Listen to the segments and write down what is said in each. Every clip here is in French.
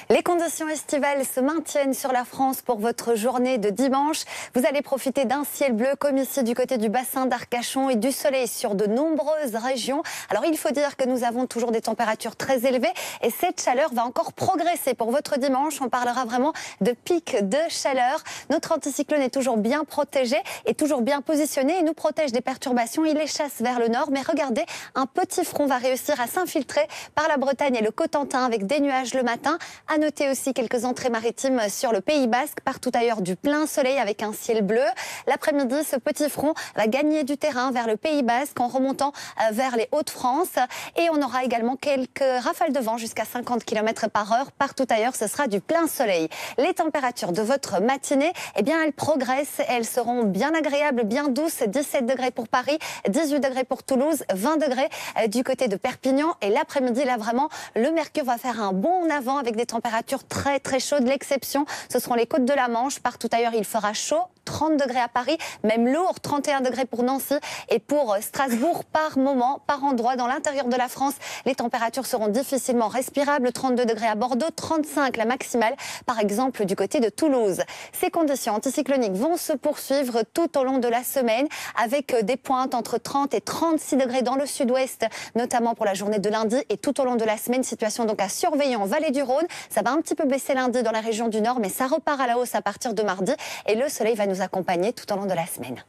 Les conditions estivales se maintiennent sur la France pour votre journée de dimanche. Vous allez profiter d'un ciel bleu comme ici du côté du bassin d'Arcachon et du soleil sur de nombreuses régions. Alors il faut dire que nous avons toujours des températures très élevées et cette chaleur va encore progresser pour votre dimanche. On parlera vraiment de pic de chaleur. Notre anticyclone est toujours bien protégé et toujours bien positionné. Il nous protège des perturbations, il les chasse vers le nord. Mais regardez, un petit front va réussir à s'infiltrer par la Bretagne et le Cotentin avec des nuages le matin. À noter aussi quelques entrées maritimes sur le Pays Basque, partout ailleurs du plein soleil avec un ciel bleu. L'après-midi, ce petit front va gagner du terrain vers le Pays Basque en remontant vers les Hauts-de-France. Et on aura également quelques rafales de vent jusqu'à 50 km/h. Partout ailleurs, ce sera du plein soleil. Les températures de votre matinée, eh bien, elles progressent. Elles seront bien agréables, bien douces. 17 degrés pour Paris, 18 degrés pour Toulouse, 20 degrés du côté de Perpignan. Et l'après-midi, là, vraiment, le mercure va faire un bond en avant avec des températures très très chaudes. L'exception, ce seront les côtes de la Manche. Partout ailleurs, il fera chaud. 30 degrés à Paris, même lourd, 31 degrés pour Nancy et pour Strasbourg par moment, par endroit. Dans l'intérieur de la France, les températures seront difficilement respirables. 32 degrés à Bordeaux, 35 la maximale, par exemple du côté de Toulouse. Ces conditions anticycloniques vont se poursuivre tout au long de la semaine avec des pointes entre 30 et 36 degrés dans le sud-ouest, notamment pour la journée de lundi et tout au long de la semaine. Situation donc à surveiller en vallée du Rhône. Ça va un petit peu baisser lundi dans la région du Nord, mais ça repart à la hausse à partir de mardi et le soleil va nous accompagner tout au long de la semaine.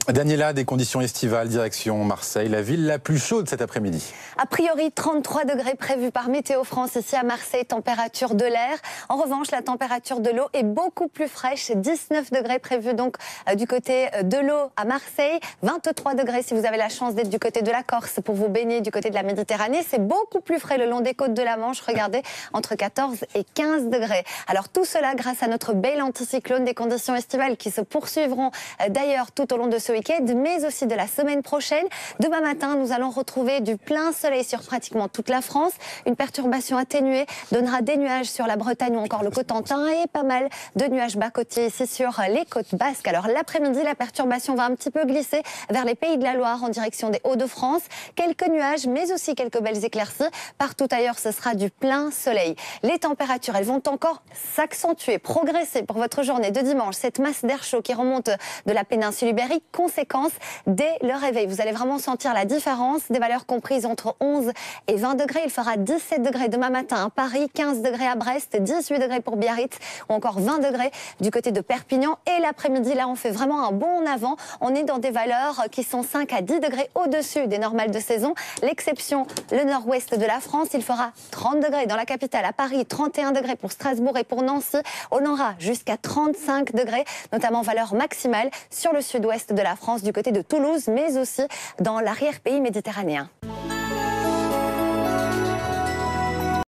Daniela, des conditions estivales, direction Marseille, la ville la plus chaude cet après-midi. A priori, 33 degrés prévus par Météo France ici à Marseille, température de l'air. En revanche, la température de l'eau est beaucoup plus fraîche, 19 degrés prévus donc du côté de l'eau à Marseille, 23 degrés si vous avez la chance d'être du côté de la Corse pour vous baigner du côté de la Méditerranée. C'est beaucoup plus frais le long des côtes de la Manche, regardez, entre 14 et 15 degrés. Alors tout cela grâce à notre bel anticyclone, des conditions estivales qui se poursuivront d'ailleurs tout au long de ce week-end, mais aussi de la semaine prochaine. Demain matin, nous allons retrouver du plein soleil sur pratiquement toute la France. Une perturbation atténuée donnera des nuages sur la Bretagne ou encore le Cotentin et pas mal de nuages bas côtiers ici sur les côtes basques. Alors l'après-midi, la perturbation va un petit peu glisser vers les Pays de la Loire en direction des Hauts-de-France. Quelques nuages, mais aussi quelques belles éclaircies. Partout ailleurs, ce sera du plein soleil. Les températures, elles vont encore s'accentuer, progresser pour votre journée de dimanche. Cette masse d'air chaud qui remonte de la péninsule ibérique, conséquence dès le réveil. Vous allez vraiment sentir la différence, des valeurs comprises entre 11 et 20 degrés. Il fera 17 degrés demain matin à Paris, 15 degrés à Brest, 18 degrés pour Biarritz ou encore 20 degrés du côté de Perpignan. Et l'après-midi, là, on fait vraiment un bond en avant. On est dans des valeurs qui sont 5 à 10 degrés au-dessus des normales de saison. L'exception, le nord-ouest de la France. Il fera 30 degrés dans la capitale à Paris, 31 degrés pour Strasbourg et pour Nancy. On aura jusqu'à 35 degrés, notamment valeur maximale sur le sud-ouest de la France, du côté de Toulouse, mais aussi dans l'arrière-pays méditerranéen.